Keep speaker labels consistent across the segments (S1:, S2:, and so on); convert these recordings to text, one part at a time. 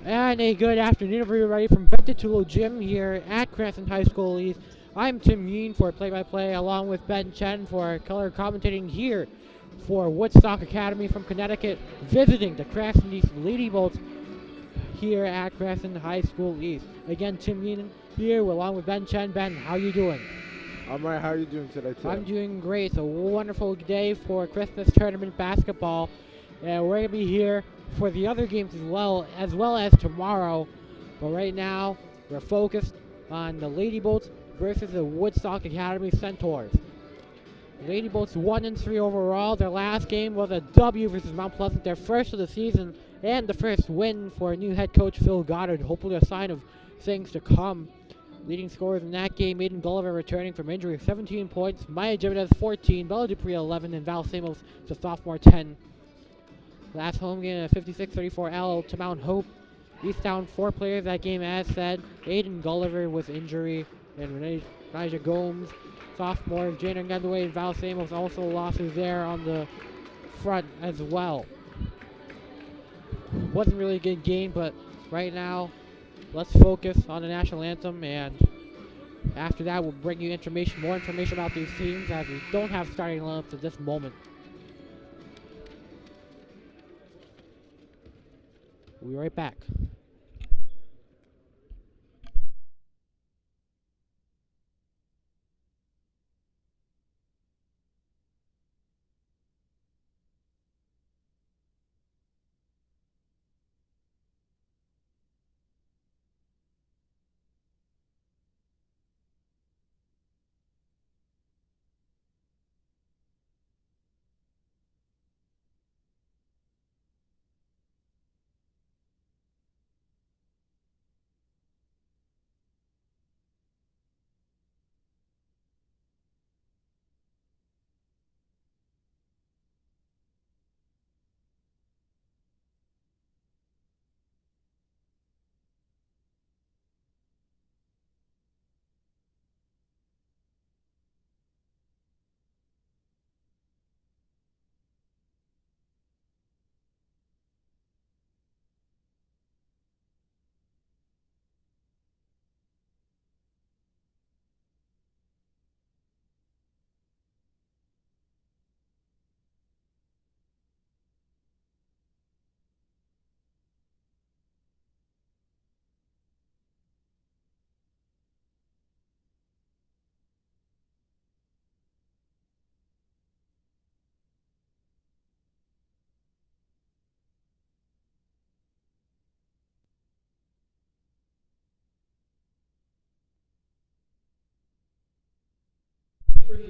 S1: And a good afternoon, everybody, from Bentitulo Gym here at Cranston High School East. I'm Tim Yeen for play-by-play, along with Ben Chen for color commentating here for Woodstock Academy from Connecticut, visiting the Cranston East Lady Bolts here at Cranston High School East. Again, Tim Yeen here, along with Ben Chen. Ben, how you doing?
S2: I'm right. How are you doing today, Tim?
S1: I'm doing great. It's a wonderful day for Christmas tournament basketball. And we're going to be here for the other games as well as tomorrow. But right now, we're focused on the Lady Bolts versus the Woodstock Academy Centaurs. Lady Bolts 1-3 overall. Their last game was a W versus Mount Pleasant, their first of the season and the first win for new head coach Phil Goddard. Hopefully a sign of things to come. Leading scorers in that game, Aiden Gulliver returning from injury, 17 points. Maya Jimenez, 14. Bella Dupree, 11. And Val Samos, the sophomore, 10. Last home game, a 56-34 L to Mount Hope. East down 4 players that game, as said. Aiden Gulliver with injury. And Renija Gomes, sophomore. Janer Gendaway and Val Samos also losses there on the front as well. Wasn't really a good game, but right now, let's focus on the national anthem, and after that, we'll bring you more information about these teams, as we don't have starting lineups at this moment. We'll be right back.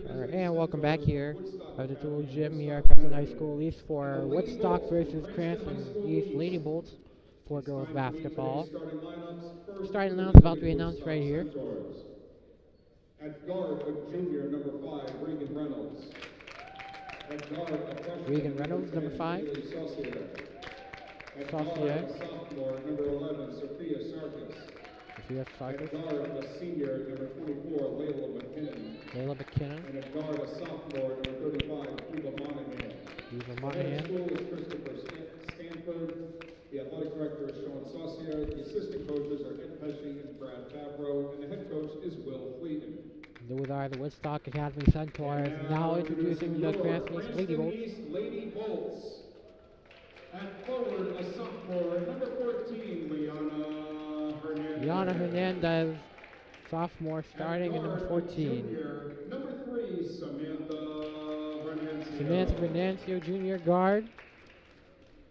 S1: Alright, and welcome back here at the Dual Gym here at Cranston High School East for Woodstock versus Cranston East Lady Bolts for girls basketball. Starting lineups about to be announced right here.
S3: At guard, a junior, number 5, Regan Reynolds. At guard, a freshman,
S1: Regan Reynolds, number 5.
S3: At guard, a sophomore, number 11, Sophia Sarkis. At guard, a senior, number 24, Layla McKinnon. And at guard, a sophomore, number 35, Eva Monahan. The head school is Christopher Stanford. The athletic director is Sean Saucier. The assistant coaches are Ed Pesci and Brad Favreau. And the head coach is Will Fleeton.
S1: Those are the Woodstock Academy Centaurs. Now introducing the Cranston East
S3: Lady Bolts. At forward, a sophomore, number 14,
S1: Liana Hernandez, sophomore, starting at number 14.
S3: Junior, number 3,
S1: Samantha Venancio, junior guard.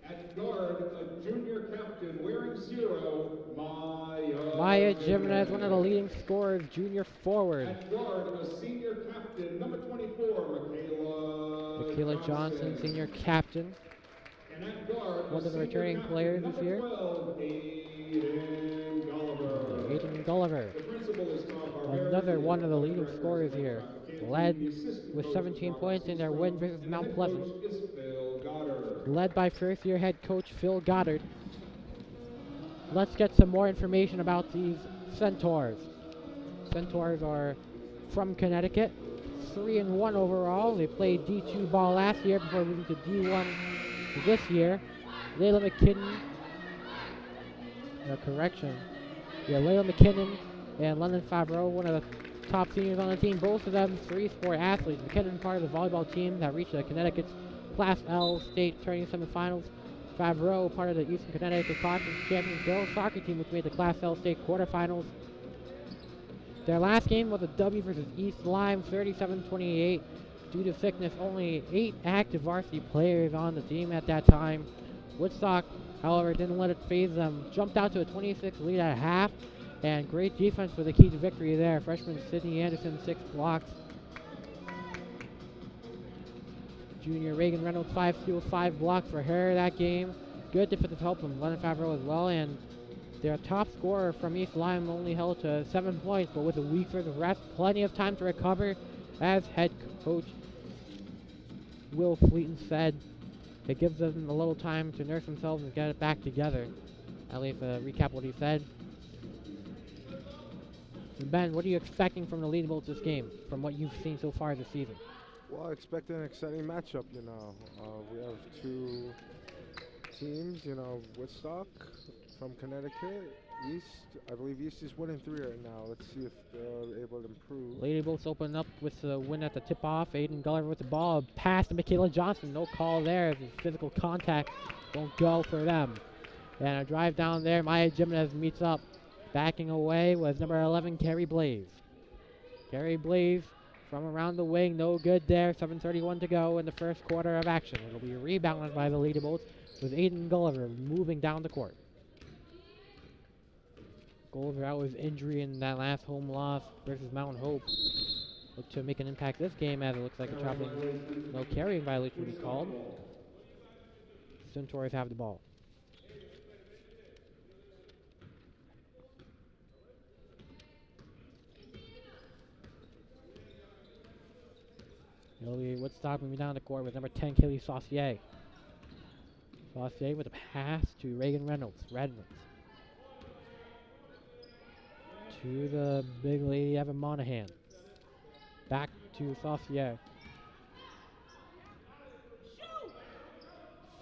S3: At guard, a junior captain wearing 0,
S1: Maya Jimenez, one of the leading scorers, junior forward.
S3: At guard, a senior captain, number 24,
S1: Michaela Johnson, senior captain.
S3: And at guard,
S1: one of the returning players this year.
S3: 12,
S1: Aiden Gulliver. Another one of the leading scorers here. Led with 17 points in their win versus Mount Pleasant. Led by first-year head coach Phil Goddard. Let's get some more information about these Centaurs. Centaurs are from Connecticut. 3-1 overall. They played D2 ball last year before moving to D1 this year. Layla McKinnon correction. Yeah, Layla McKinnon and London Favreau, one of the top seniors on the team. Both of them three-sport athletes. McKinnon part of the volleyball team that reached the Connecticut's Class L state tournament semifinals. Favreau part of the Eastern Connecticut Conference Champions girls soccer team, which made the Class L state quarterfinals. Their last game was a W versus East Lyme, 37-28. Due to sickness, only 8 active varsity players on the team at that time. Woodstock, however, didn't let it phase them. Jumped out to a 26 lead at half, and great defense was the key to victory there. Freshman Sydney Anderson, 6 blocks. Junior Reagan Reynolds, 5 steals, 5 blocks for her that game. Good defensive help from Lennon Favreau as well, and their top scorer from East Lyme only held to 7 points, but with a week for the rest, plenty of time to recover, as head coach Will Fleeton said. It gives them a little time to nurse themselves and get it back together. At least recap what he said. And Ben, what are you expecting from the Lady Bolts this game, from what you've seen so far this season?
S2: Well, I expect an exciting matchup, you know. We have 2 teams, you know, Woodstock from Connecticut. East, I believe East is winning 3 right now. Let's see if they're able to improve.
S1: Lady Bolts open up with the win at the tip-off. Aiden Gulliver with the ball. Pass to Michaela Johnson. No call there. The physical contact won't go for them. And a drive down there. Maya Jimenez meets up. Backing away was number 11, Carrie Blaze. Carrie Blaze from around the wing. No good there. 7:31 to go in the first quarter of action. It'll be rebounded by the Lady Bolts with Aiden Gulliver moving down the court. Gulliver out with injury in that last home loss versus Mount Hope. Look to make an impact this game, as it looks like a traveling no carrying violation will be called. Centaurs have the ball. Woodstock moving down the court with number 10, Kelly Saucier. Saucier with a pass to Reagan Reynolds. To the big lady, Evan Monahan. Back to Saucier.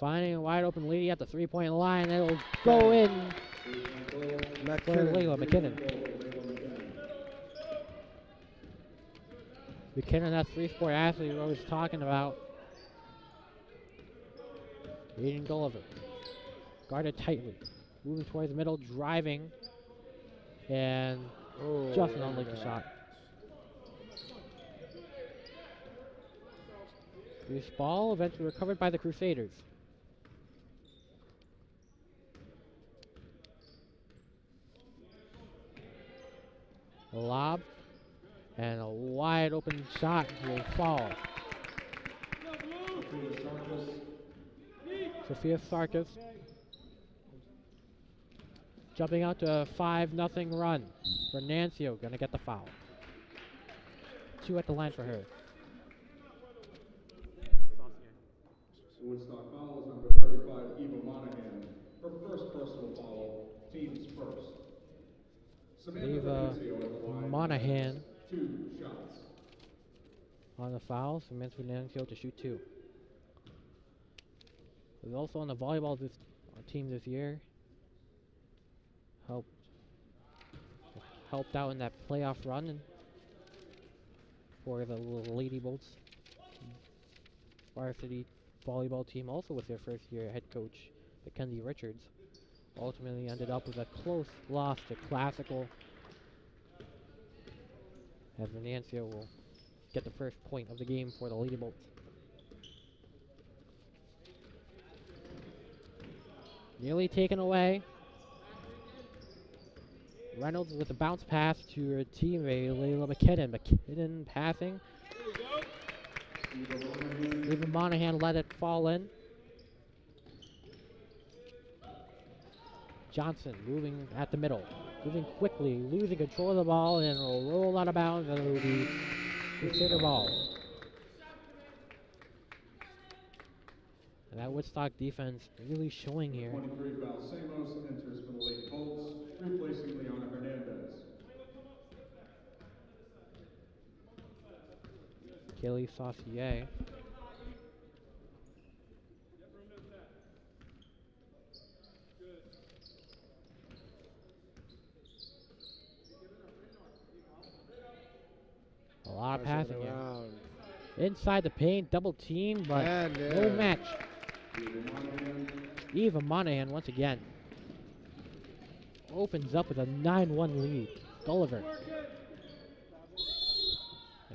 S1: Finding a wide open lady at the 3-point line. It'll go in for Layla McKinnon. McKinnon, that 3-sport athlete we was talking about. Aiden Gulliver. Guarded tightly. Moving towards the middle, driving. And just an unlucky shot. This ball eventually recovered by the Crusaders. A lob and a wide open shot will fall. Sophia Sarkis jumping out to a 5-0 run. Fernancio gonna get the foul. 2 at the line for her.
S3: Woodstock foul is number 35, Eva Monahan. Her first personal foul, team's first.
S1: Eva Monahan
S3: 2 shots.
S1: on the foul. Samantha Fernancio to shoot 2. Was also on the volleyball team this year. Helped out in that playoff run for the Lady Bolts varsity volleyball team. Also with their first year head coach Mackenzie Richards. Ultimately ended up with a close loss to Classical, as Venancio will get the first point of the game for the Lady Bolts. Nearly taken away. Reynolds with a bounce pass to her teammate, Layla McKinnon. McKinnon passing. Even Monahan let it fall in. Johnson moving at the middle. Moving quickly, losing control of the ball, and it'll roll out of bounds, and it'll be Crusader ball. And that Woodstock defense really showing here.
S3: 23, Balsamos enters for the Lady Bolts, replacing Liana Hernandez.
S1: Kelly Saucier. Inside the paint, double team, but no match. Eva Monahan once again opens up with a 9-1 lead. Gulliver.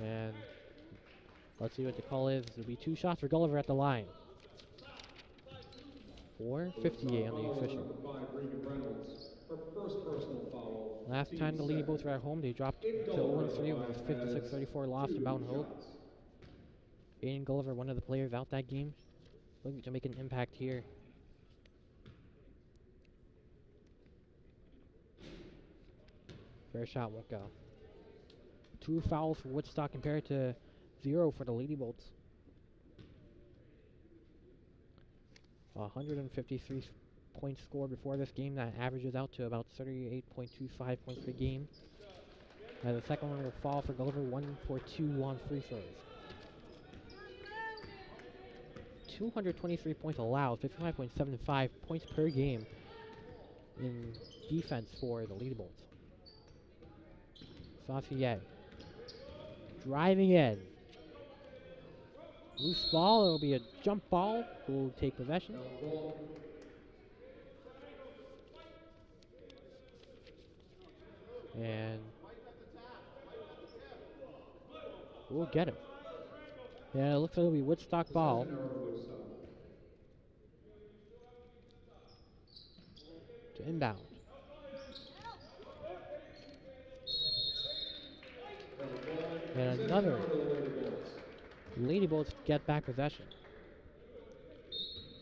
S1: And let's see what the call is. It'll be 2 shots for Gulliver at the line. 4:58 on the official. Last time the Lady Boats were at home, they dropped to 0-3 with a 56-34 loss to Mountain Hope. Aiden Gulliver, one of the players out that game, looking to make an impact here. Fair shot won't go. 2 fouls for Woodstock compared to 0 for the Lady Bolts. 153 points scored before this game. That averages out to about 38.25 points per game. The second one will fall for Gulliver, 1 for 2 on free throws. 223 points allowed, 55.75 points per game in defense for the Lady Bolts. Saucier driving in. Loose ball, it'll be a jump ball. Who will take possession? And we'll get it. Yeah, it looks like it'll be Woodstock ball. To inbound. And another. Lady Bolts get back possession.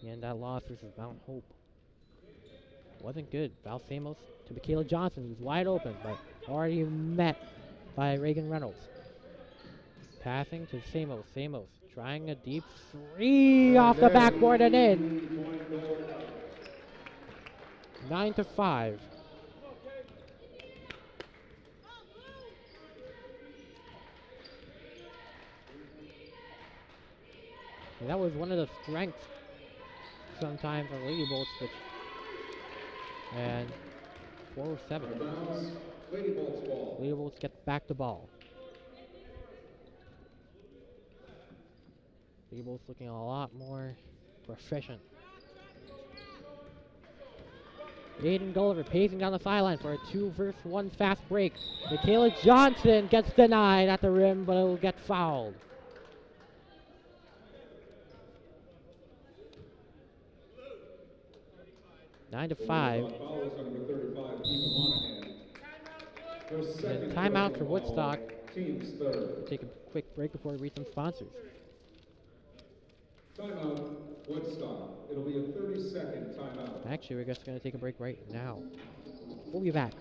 S1: And that loss versus Mount Hope wasn't good. Val Samos to Michaela Johnson, who's wide open, but already met by Reagan Reynolds. Passing to Samos. Samos trying a deep 3 off the backboard and in. 9-5. And that was one of the strengths sometimes for Lady Bolts, and 407.
S3: Lady Bolts ball.
S1: Lady Bolts get back the ball. Lady Bolts looking a lot more proficient. Aiden Gulliver pacing down the sideline for a 2-versus-1 fast break. Michaela Johnson gets denied at the rim, but it will get fouled. Nine to 5. And timeout for Woodstock. Take a quick break before we read some sponsors.
S3: Timeout, Woodstock. It'll be a 30-second timeout.
S1: Actually, we're just going to take a break right now. We'll be back.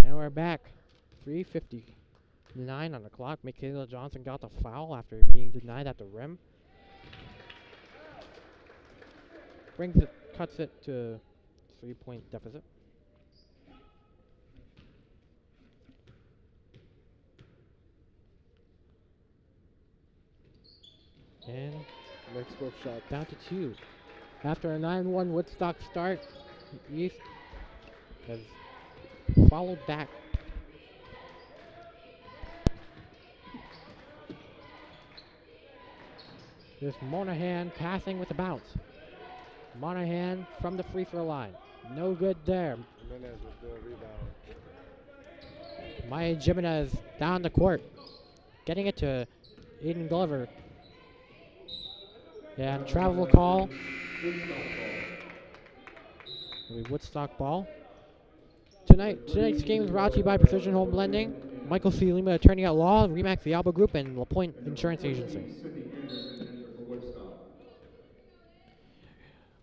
S1: And we're back. 3:59 on the clock. Michaela Johnson got the foul after being denied at the rim. Cuts it to 3-point deficit. And
S2: next both shot
S1: down to 2. After a 9-1 Woodstock start, East has followed back. This Monahan passing with a bounce. Monahan from the free throw line. No good there.
S2: Jimenez with the rebound.
S1: Maya Jimenez down the court. Getting it to Aiden Gulliver. And travel call. Woodstock ball. Tonight's game is brought to you by Precision Home Blending, Michael C. Lima Attorney at Law, Remax the Alba Group, and LaPointe Insurance Agency.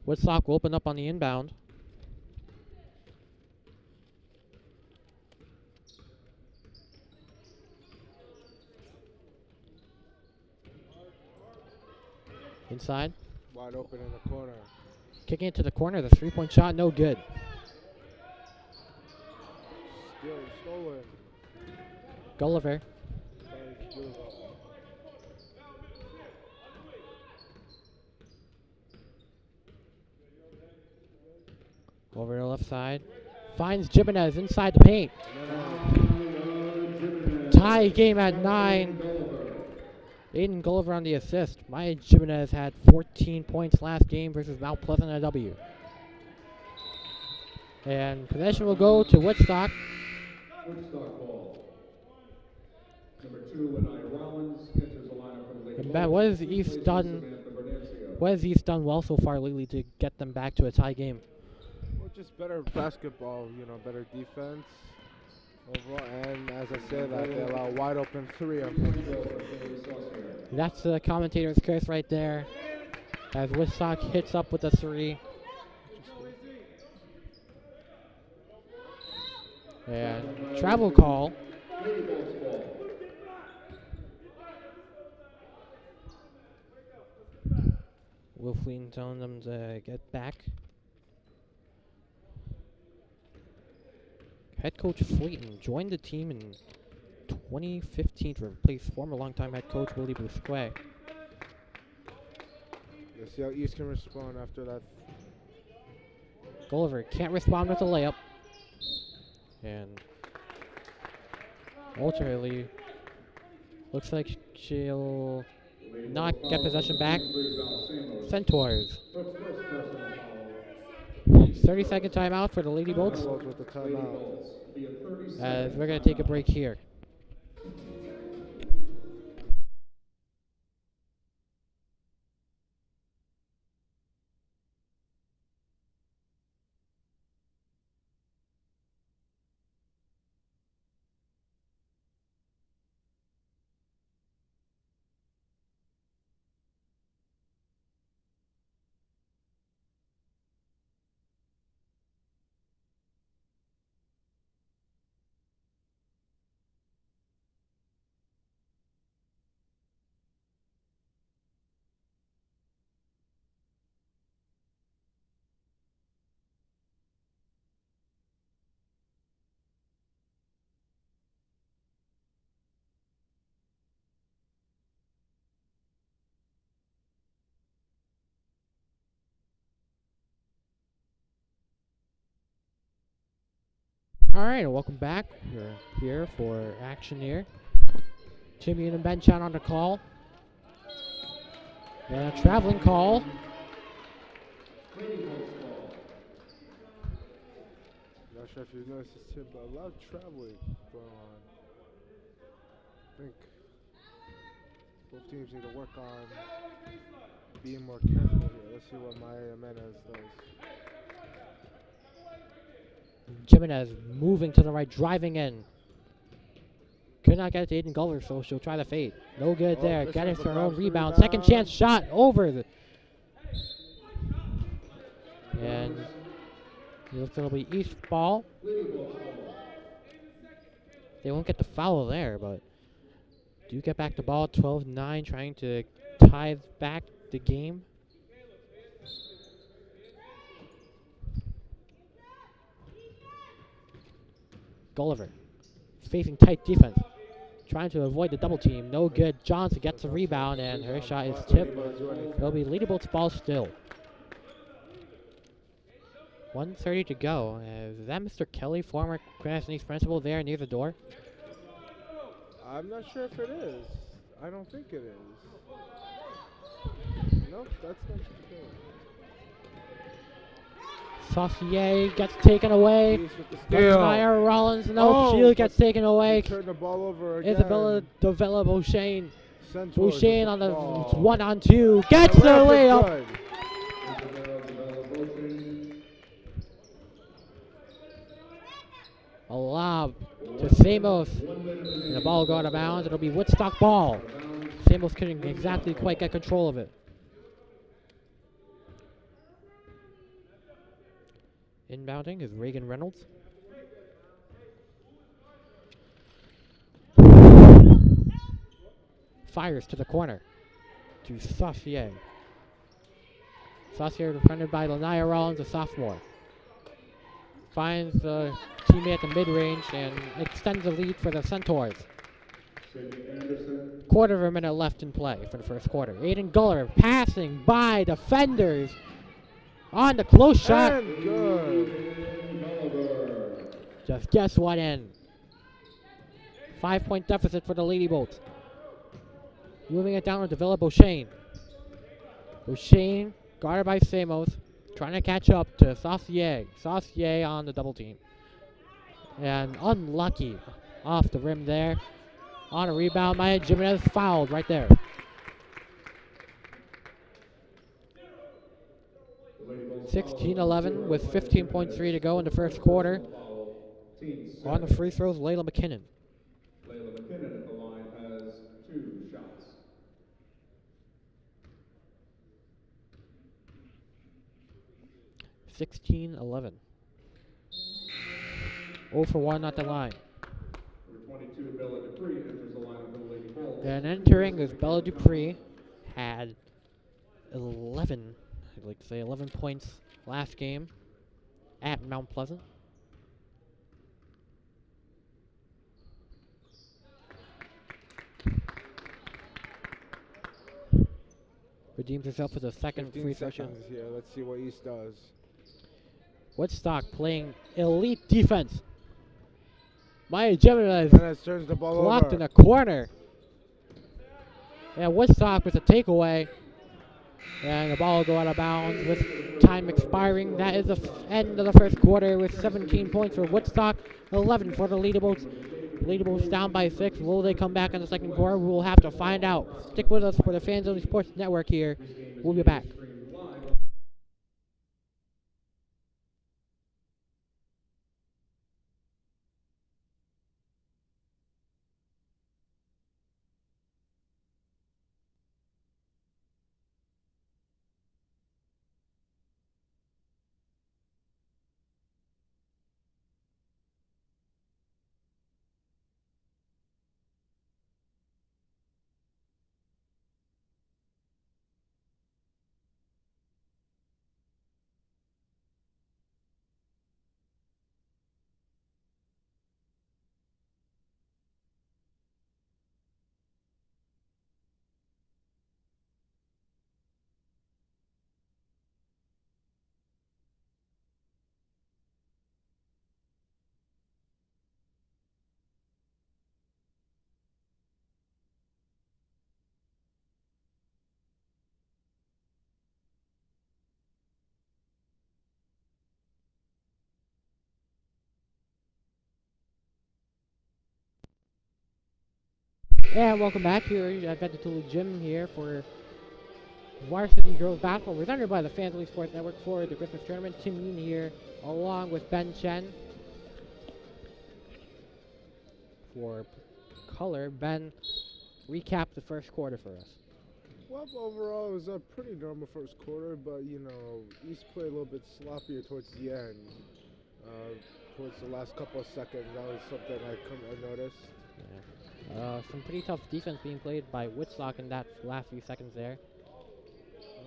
S1: Woodstock will open up on the inbound. Inside.
S2: Wide open in the corner.
S1: Kicking it to the corner. The three-point shot, no good.
S2: Stolen.
S1: Gulliver. Over to the left side. Finds Jimenez inside the paint. Tie game at 9. Aiden Gulliver on the assist. Maya Jimenez had 14 points last game versus Mount Pleasant at W. And possession will go to Woodstock.
S3: Woodstock ball. Number 2, Lanai Rollins enters the lineup for the Lady
S1: And what has East done? What has East done well so far lately to get them back to a tie game?
S2: Well, just better basketball, better defense overall, and as I said, they allow wide open three.
S1: That's the commentator's curse right there. As Woodstock hits up with a three. And travel call. Will Fleeton telling them to get back. Head coach Fleeton joined the team in 2015 to replace former longtime head coach Willie Busquet.
S2: Let's see how East can respond after that.
S1: Gulliver can't respond with a layup. And ultimately, looks like she'll not get possession back. Centaurs. 30-second timeout for the Lady Bolts.
S2: With the timeout.
S1: As we're going to take a break here. Alright, welcome back. We're here for action here. Timmy and Ben Chan on the call. And a traveling call.
S2: Not sure if you noticed this too, but a lot of traveling going on. I think both teams need to work on being more careful here. Let's see what Maya Jimenez does.
S1: Jimenez moving to the right, driving in. Could not get it to Aiden Gulliver, so she'll try the fade. No good there. Getting her own rebound. Second chance shot over the. And it looks like it'll be East ball. They won't get the foul there, but do get back the ball. 12-9, trying to tie back the game. Gulliver facing tight defense, trying to avoid the double team. No good. Johnson gets the rebound, and her shot is tipped. It'll be Lady Bolt's ball still. 1:30 to go. Is that Mr. Kelly, former Cranston East principal, there near the door?
S2: I'm not sure if it is. I don't think it is. Nope, that's not true.
S1: Saucier gets taken away. Maya Rollins, no, Shield gets taken away.
S2: Turn the ball over again.
S1: Isabella Bouchain.
S2: Centaurs
S1: Bouchain on the 1-on-2. Gets the layup. A lob to Samos. And the ball will go out of bounds. It'll be Woodstock ball. Samos couldn't exactly quite get control of it. Inbounding is Reagan Reynolds. Fires to the corner to Saucier. Saucier defended by Lanaya Rollins, a sophomore. Finds the teammate at the mid-range and extends the lead for the Centaurs. Quarter of a minute left in play for the first quarter. Aiden Guller passing by defenders on the close shot.
S2: And good.
S1: Just guess what in. 5-point deficit for the Lady Bolts. Moving it down to Villa Beauchene. Beauchene guarded by Samos. Trying to catch up to Saucier. Saucier on the double team. And unlucky off the rim there. On a rebound by Jimenez, fouled right there. (16-11) with 15.3 to go in the first quarter. On the free throws, Layla McKinnon.
S3: Layla McKinnon at the line has 2 shots.
S1: 16-11. 0 for 1 at the line.
S3: Number 22, Bella Dupree enters the line of the Lady Bolts.
S1: And entering is Bella Dupree. Had 11, I'd like to say 11 points last game at Mount Pleasant. Redeems herself with a second free throw shot.
S2: Here. Let's see what East does.
S1: Woodstock playing elite defense. Maya Jimenez
S2: turns the ball
S1: blocked
S2: over.
S1: in the corner. And Woodstock with a takeaway. And the ball will go out of bounds with time expiring. That is the end of the first quarter with 17 points for Woodstock, 11 for the Leadables. Leadables down by 6. Will they come back in the second quarter? We'll have to find out. Stick with us for the Fans Only Sports Network here. We'll be back. And welcome back here at Vegetable Gym here for Varsity Girls Basketball, presented by the Fans Only Sports Network for the Christmas tournament. Tim Yoon here, along with Ben Chen. For color, Ben, recap the first quarter for us.
S2: Well, overall, it was a pretty normal first quarter, but, you know, East played a little bit sloppier towards the end. Towards the last couple of seconds, that was something I noticed.
S1: Yeah. Some pretty tough defense being played by Woodstock in that last few seconds there.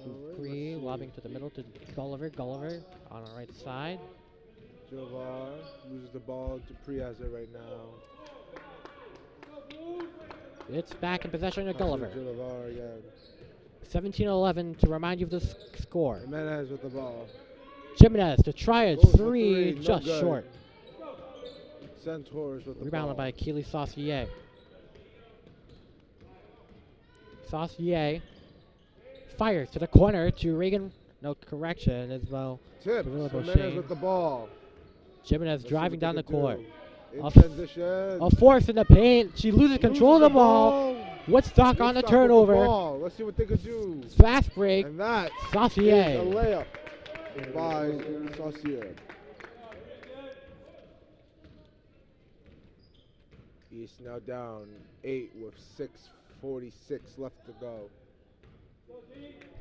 S1: Dupree lobbing to the middle to Gulliver. Gulliver on the right side.
S2: Jovar loses the ball. Dupree has it right now.
S1: It's back in possession of Gulliver. 17-11 to remind you of the score.
S2: Jimenez with the ball.
S1: Jimenez to try a three, just short.
S2: Centaurs with the
S1: Rebounded
S2: ball.
S1: by Keely Saucier. Saucier fires to the corner to Reagan. No correction as well.
S2: Tip. Jimenez with the ball.
S1: Jimenez driving down the court.
S2: In transition.
S1: A force in the paint. She loses control of the ball. Woodstock on the turnover.
S2: Let's see what they could do.
S1: Fast break.
S2: And that
S1: Saucier.
S2: is a layup by Saucier. East now down 8 with 6:46 left to go.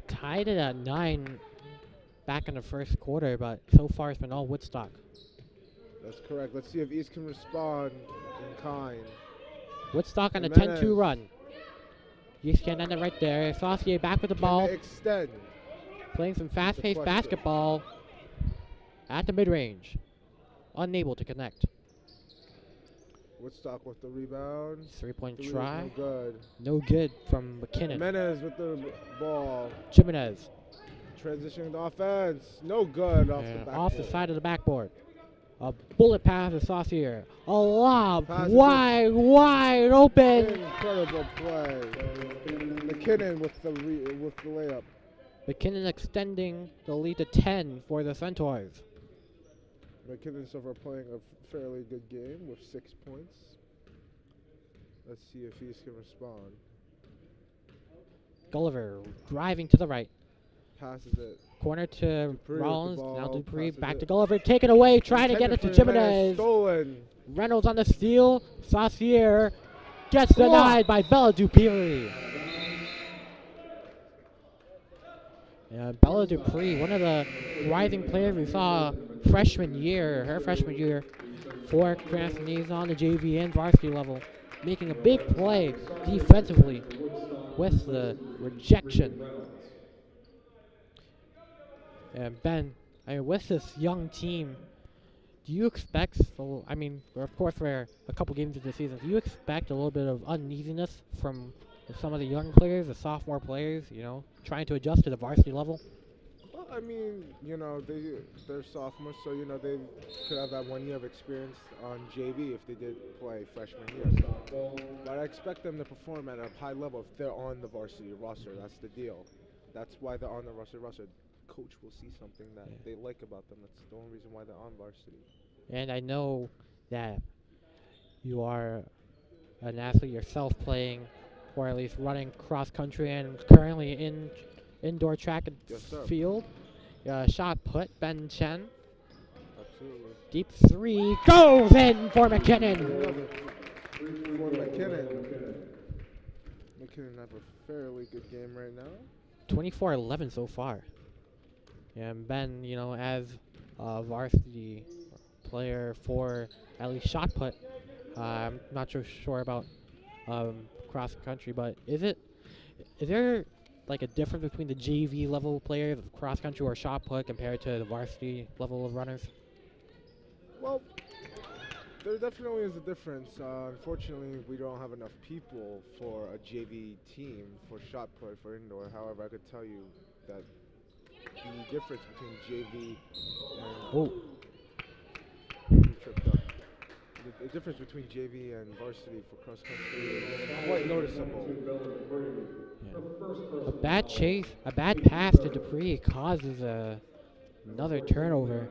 S1: Tied it at 9 back in the first quarter, but so far it's been all Woodstock.
S2: That's correct. Let's see if East can respond in kind.
S1: Woodstock on a
S2: Jimenez.
S1: 10-2 run. East can't end it right there. Saucier back with the ball.
S2: Can they extend?
S1: Playing some fast-paced
S2: question.
S1: basketball at the mid-range. Unable to connect.
S2: Woodstock with the rebound.
S1: Three-point
S2: Three is
S1: try.
S2: no good.
S1: No good from McKinnon.
S2: Jimenez with the ball.
S1: Jimenez.
S2: Transitioning to offense. No good off the
S1: And
S2: backboard.
S1: off the side of the backboard. A bullet pass to Saucier. A lob.
S2: Pass
S1: wide open.
S2: Incredible play. McKinnon with the layup.
S1: McKinnon extending the lead to 10 for the Centaurs.
S2: McKinnon so far playing a fairly good game with 6 points. Let's see if East can respond.
S1: Gulliver driving to the right.
S2: Passes it.
S1: Corner to
S2: Dupree
S1: Rollins.
S2: with the
S1: Now
S2: ball,
S1: Dupree
S2: passes
S1: back
S2: it.
S1: to Gulliver. Taken away. Trying to get it to
S2: Intended for
S1: Jimenez.
S2: Stolen.
S1: Reynolds on the steal. Saucier gets denied by Bella Dupree. Yeah, Bella Dupree, one of the rising players we saw her freshman year for Cranston. He's on the JV and varsity level, making a big play defensively with the rejection. And Ben, with this young team, do you expect, of course we're a couple games into the season, do you expect a little bit of uneasiness from some of the young players, the sophomore players, trying to adjust to the varsity level?
S2: Well, I mean, they're sophomores, so, they could have that 1 year of experience on JV if they did play freshman year. But I expect them to perform at a high level if they're on the varsity roster. That's the deal. That's why they're on the varsity roster. Coach will see something that they like about them. That's the only reason why they're on varsity.
S1: And I know that you are an athlete yourself, playing, or at least running cross country, and currently in indoor track and field. Shot put, Ben Chen.
S2: Absolutely.
S1: Deep three goes in for McKinnon.
S2: For McKinnon. McKinnon have a fairly good game right now.
S1: 24-11 so far. And Ben, as a varsity player for at least shot put, I'm not so sure about cross country, but is there like a difference between the JV level players of cross country or shot put compared to the varsity level of runners?
S2: Well, there definitely is a difference. Unfortunately, we don't have enough people for a JV team for shot put for indoor. However, I could tell you that the difference between JV and tripped up. The difference between JV and varsity for cross country is quite noticeable.
S1: Yeah. A bad pass to Dupree causes another turnover.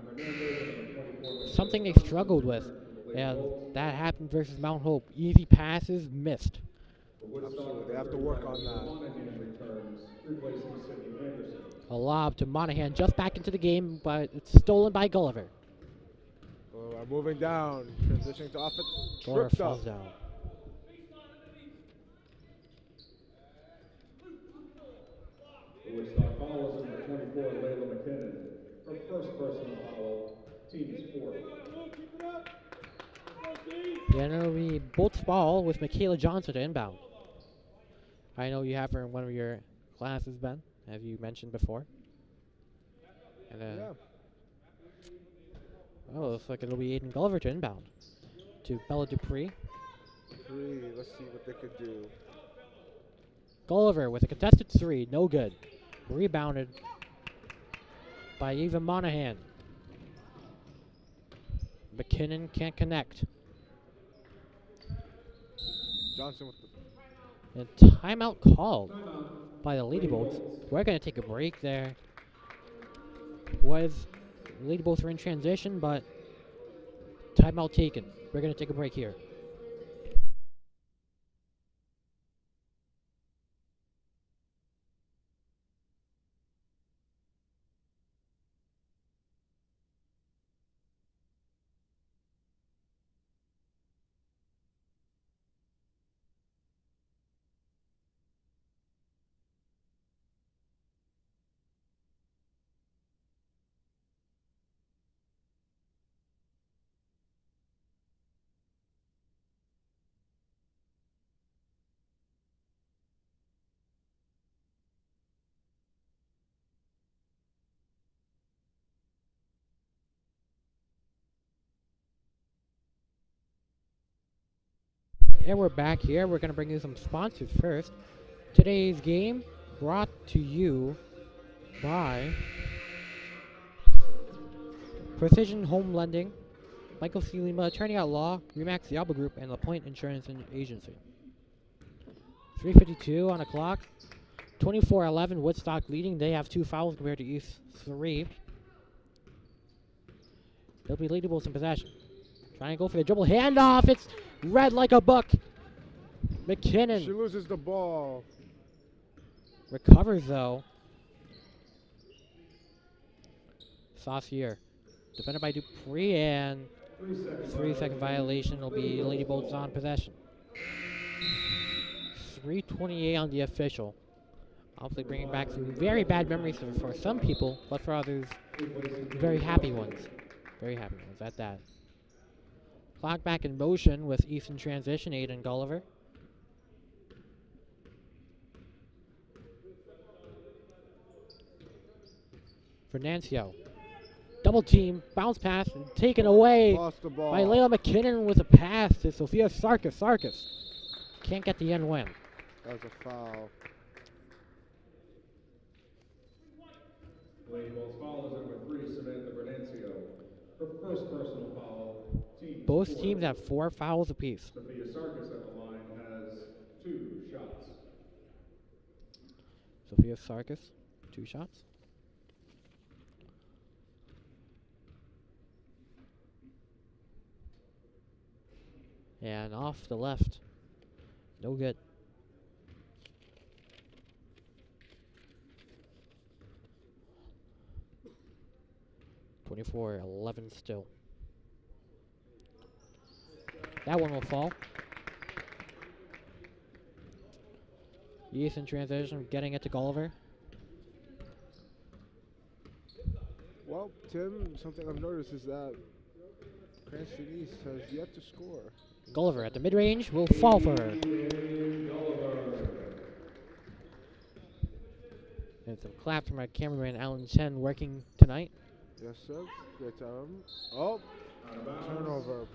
S1: Something they struggled with, and that happened versus Mount Hope. Easy passes missed.
S2: Absolutely, they have to work on that.
S1: A lob to Monahan, just back into the game, but it's stolen by Gulliver.
S2: Moving down, transitioning to offense.
S1: Gulliver
S2: Tripped
S1: falls
S2: up.
S1: down.
S3: Woodstock foul is number 24, Layla McKinnon. Her first personal foul, team is 4.
S1: Yeah, it'll be Bolt's ball with Michaela Johnson to inbound. I know you have her in one of your classes, Ben, as you mentioned before. And oh, looks like it'll be Aiden Gulliver to inbound. To Bella Dupree.
S2: Let's see what they could do.
S1: Gulliver with a contested three, no good. Rebounded by Eva Monahan. McKinnon can't connect.
S2: Johnson with the
S1: And timeout called by the Lady Bolts. We're going to take a break there. Lady Bolts were in transition, but timeout taken. We're going to take a break here. And we're back here. We're going to bring you some sponsors first. Today's game brought to you by Precision Home Lending, Michael C. Lima, Attorney at Law, Remax the Alba Group, and LaPointe Insurance Agency. 3:52 on the clock. 24-11, Woodstock leading. They have 2 fouls compared to East 3. They'll be leadables in possession. Trying to go for the dribble handoff. It's red like a book. McKinnon.
S2: She loses the ball.
S1: Recovers though. Saucier. Defended by Dupree, and 3-second violation will be Lady Bolts on possession. 3:28 on the official. Obviously bringing back some very bad memories for some people, but for others, very happy ones. Very happy ones at that. Clock back in motion with East in transition, Aiden Gulliver. Fernancio. Double team, bounce pass, and taken away
S2: Lost the ball
S1: by Layla McKinnon with a pass to Sophia Sarkis. Sarkis can't get the end win.
S2: That was a foul.
S3: Lady Bolts foul is number 3, Samantha Bernancio. Her first personal foul.
S1: Both teams have 4 fouls apiece.
S3: Sophia Sarkis at the line has 2 shots.
S1: Sophia Sarkis, 2 shots. And off the left. No good. (24-11) still. That one will fall. East in transition, getting it to Gulliver.
S2: Well, Tim, something I've noticed is that Cranston East has yet to score.
S1: Gulliver at the mid-range will fall for her. And some claps from our cameraman Alan Chen working tonight.
S2: Yes, sir. Great time. Oh, turnover.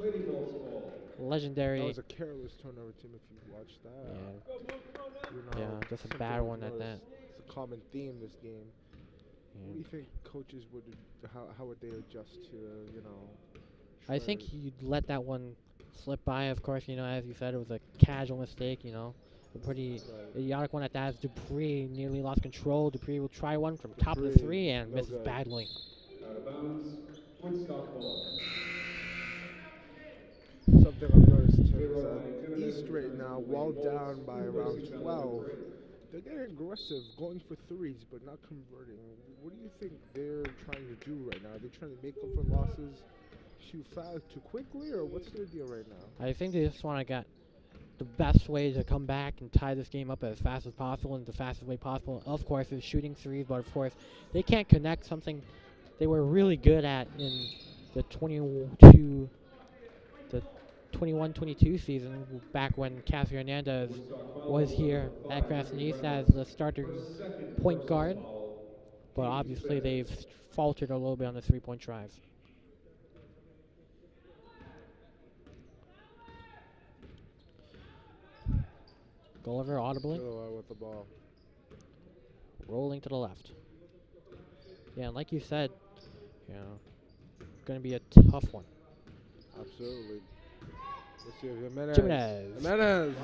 S1: Legendary.
S2: That was a careless turnover, Tim, if you watched that.
S1: Yeah,
S2: You know,
S1: yeah, just a
S2: something
S1: bad
S2: I've
S1: one at that.
S2: noticed. It's a common theme this game.
S1: Yeah.
S2: What do you think coaches would, how would they adjust to, you know?
S1: I
S2: try
S1: think
S2: to-
S1: you'd let that one slip by. Of course, you know, as you said, it was a casual mistake, you know. A pretty
S2: Right.
S1: idiotic one at that. As Dupree nearly lost control. Dupree will try one from top of the
S2: Dupree,
S1: 3 and
S2: no
S1: misses
S2: good.
S1: badly.
S3: Out of bounds, Woodstock ball.
S2: Something I've noticed, Tim, is that East right now, while down by around 12, they're getting aggressive, going for threes, but not converting. What do you think they're trying to do right now? Are they trying to make up for losses too fast, too quickly, or what's their deal right now?
S1: I think they just want to get the best way to come back and tie this game up as fast as possible in the fastest way possible. Of course, is shooting threes, but of course, they can't connect, something they were really good at in the 21-22 season, back when Cassie Hernandez was here at Cranston East as the starter point guard. But obviously, they've faltered a little bit on the 3-point tries. Gulliver audibly
S2: Silhouette with the ball.
S1: rolling to the left. Yeah, and like you said, you know, going to be a tough one.
S2: Absolutely. Let's see if Jimenez.
S1: Jimenez.
S2: Jimenez.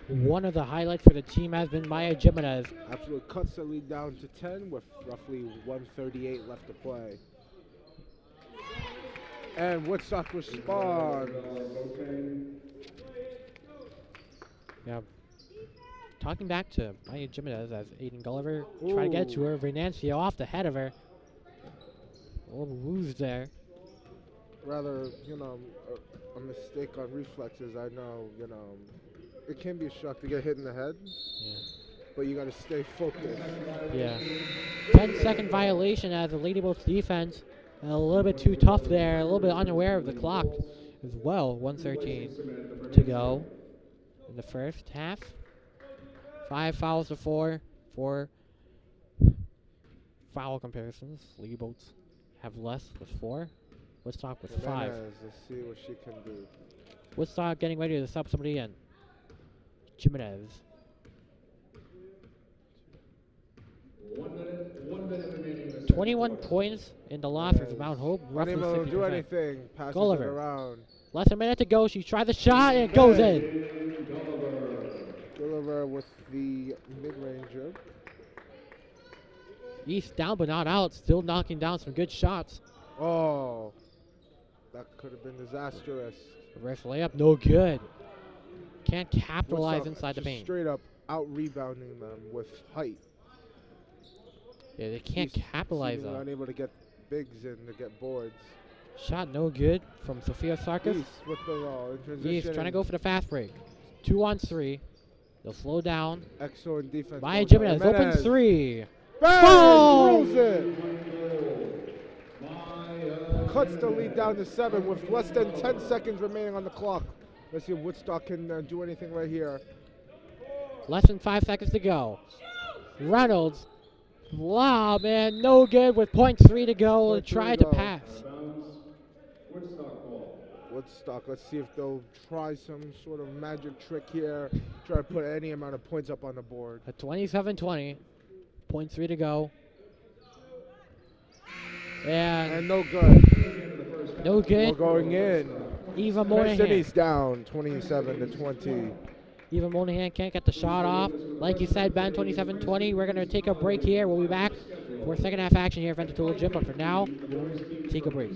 S1: One of the highlights for the team has been Maya Jimenez.
S2: Absolutely cuts the lead down to 10 with roughly 1:38 left to play. And Woodstock responds.
S1: Yeah. Talking back to Maya Jimenez as Aiden Gulliver try to get to her. Venancio off the head of her. A little lose there.
S2: Rather, you know, a mistake on reflexes. I know, you know, it can be a shock to get hit in the head,
S1: Yeah.
S2: but you got to stay focused.
S1: Yeah. 10-second violation as the Lady Bolts defense. A little bit too tough there. A little bit unaware of the clock as well. 1:13 to go in the first half. 5 fouls to 4. 4 foul comparisons. Lady Bolts have less with 4. Let's talk with 5.
S2: Jimenez, let's see what she can do.
S1: Woodstock getting ready to sub somebody in. Jimenez.
S3: 1 minute remaining in the second
S1: 21
S3: quarter.
S1: points in the loss for Mount Hope. Roughly
S2: Unable to
S1: 50%.
S2: do anything. Passes it
S1: Gulliver.
S2: around.
S1: Less than a minute to go. She tried the shot and it goes in.
S2: Gulliver with the mid-ranger.
S1: East down but not out. Still knocking down some good shots.
S2: Oh, that could have been disastrous.
S1: Reverse layup, no good. Can't capitalize
S2: Woodstock
S1: inside the
S2: just
S1: paint.
S2: straight up out-rebounding them with height.
S1: Yeah, they can't capitalize
S2: Seemingly
S1: on.
S2: unable to get bigs in to get boards.
S1: Shot no good from Sophia Sarkis.
S2: East with the roll in transition.
S1: East trying to go for the fast break. 2 on 3. They'll slow down.
S2: Excellent defense.
S1: Maya Jimenez, open 3.
S2: Bang!
S1: Boom!
S2: Drills it. Cuts the lead down to 7 with less than 10 seconds remaining on the clock. Let's see if Woodstock can do anything right here.
S1: Less than 5 seconds to go. Reynolds. Wow, man, no good with .3 to go.
S2: .3
S1: Try
S2: to
S1: to
S2: go.
S1: pass.
S2: Woodstock, let's see if they'll try some sort of magic trick here. Try to put any amount of points up on the board.
S1: At 27-20. .3 to go. And
S2: no good.
S1: no
S2: We're
S1: good.
S2: going in.
S1: Eva Monahan.
S2: City's down 27-20.
S1: Eva Monahan can't get the shot off. Like you said, Ben, 27-20. We're going to take a break here. We'll be back for second half action here at Ventura Gym. But for now, take a break.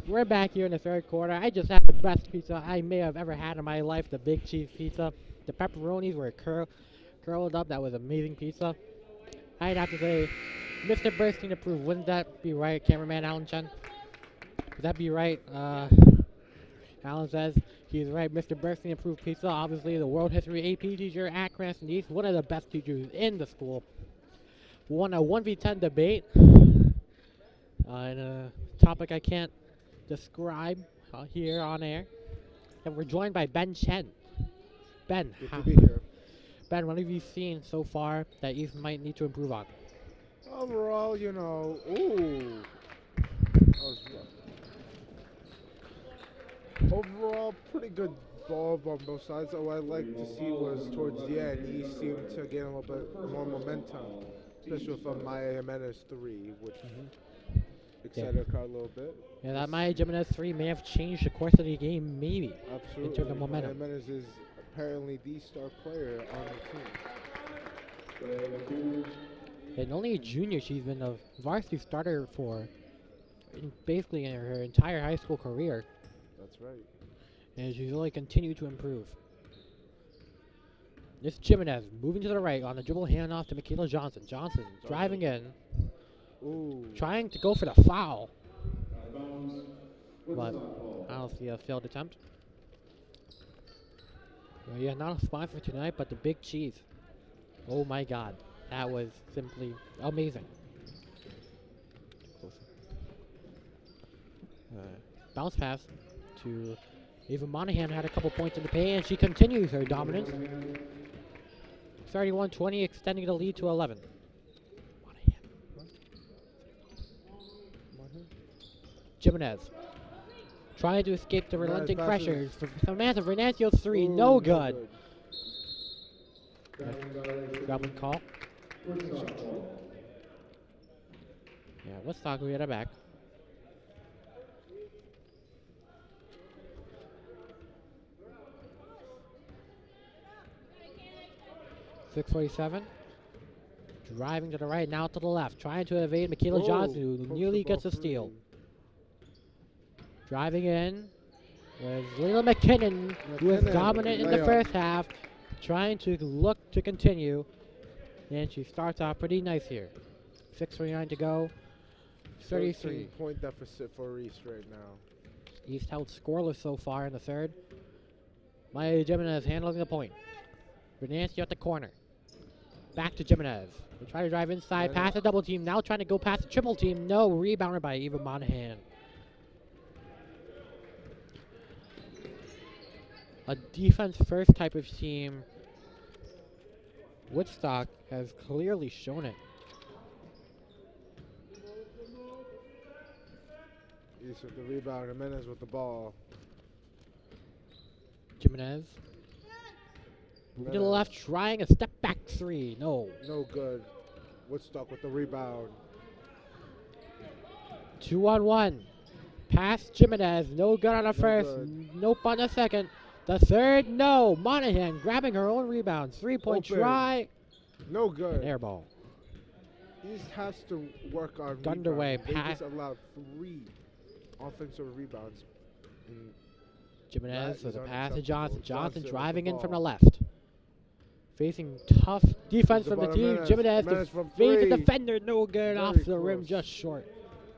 S1: We're back here in the third quarter. I just had the best pizza I may have ever had in my life, the big cheese pizza. The pepperonis were curled up. That was amazing pizza. I'd have to say, Mr. Burstein approved. Wouldn't that be right, cameraman Alan Chen? Would that be right? Alan says he's right. Mr. Burstein approved pizza. Obviously, the world history AP teacher at Cranston East, one of the best teachers in the school. Won a 1v10 debate in a topic I can't describe here on air. And we're joined by Ben Chen. Ben,
S2: Good to be here.
S1: Ben, what have you seen so far that East might need to improve on?
S2: Overall, you know, that was rough. Overall, pretty good ball on both sides. What I'd like to see was towards the end, East seemed to gain a little bit more momentum, especially with Maya Jimenez 3, which excited the crowd a little bit.
S1: Yeah, that Maya Jimenez 3 may have changed the course of the game, maybe.
S2: Absolutely.
S1: In terms of momentum.
S2: Maya Jimenez is apparently the star player on the team.
S1: And only a junior, she's been a varsity starter for basically in her entire high school career.
S2: That's right.
S1: And she's only continued to improve. This Jimenez moving to the right on the dribble handoff to Michaela Johnson. Johnson driving in.
S2: Ooh.
S1: Trying to go for the foul. But I don't see a failed attempt. Well, yeah, not a sponsor tonight, but the big cheese. Oh my god. That was simply amazing. Bounce pass to Ava Monahan. Had a couple points in the paint, and she continues her dominance. 31-20, extending the lead to 11. Jimenez trying to escape the relenting pressures. Samantha Venanzio's 3, no good. Grabbing call. Yeah, Woodstock will get it back. .647. Driving to the right, now to the left. Trying to evade Michaela Johnson, who nearly gets a steal. Driving in was Layla McKinnon, who was dominant in the first half. Trying to look to continue. And she starts off pretty nice here. 6:29 to go. 33
S2: point deficit for East right now.
S1: East held scoreless so far in the third. Maya Jimenez handling the point. Venancio at the corner. Back to Jimenez. They try to drive inside, pass a double team. Now trying to go past a triple team. No, rebounded by Eva Monahan. A defense first type of team. Woodstock has clearly shown it.
S2: East with the rebound, Jimenez with the ball.
S1: Jimenez. Moving to the left, trying a step back 3. No.
S2: No good. Woodstock with the rebound.
S1: 2-on-1. Pass Jimenez. No good on the first. Nope on the second. The third, no. Monahan grabbing her own rebound. 3-point try.
S2: No good.
S1: An air ball.
S2: East has to work on
S1: Gunderway
S2: rebound. They
S1: pass.
S2: just allowed 3 offensive rebounds.
S1: Jimenez with a pass to Johnson. Johnson driving in from the
S2: ball.
S1: left. Facing tough defense from the team. Jimenez to fade the defender. No good. Off the rim, just short.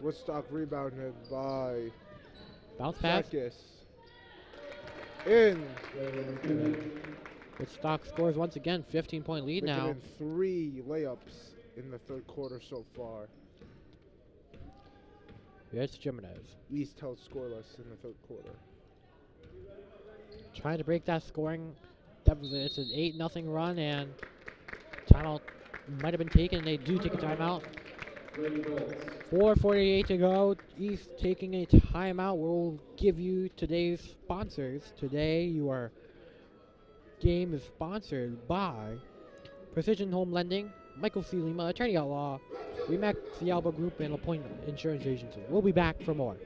S2: Woodstock rebounded by
S1: Bounce pass.
S2: Sarkis. In.
S1: Woodstock scores once again. 15-point lead now.
S2: In 3 layups in the third quarter so far.
S1: Here's Jimenez.
S2: East held scoreless in the third quarter.
S1: Trying to break that scoring. It's an 8-0 run, and timeout might have been taken. They do take a timeout. 4:48 to go. East taking a timeout. We'll give you today's sponsors. Today, your game is sponsored by Precision Home Lending, Michael C. Lima, Attorney at Law, Remax the Alba Group, and LaPointe Insurance Agency. We'll be back for more.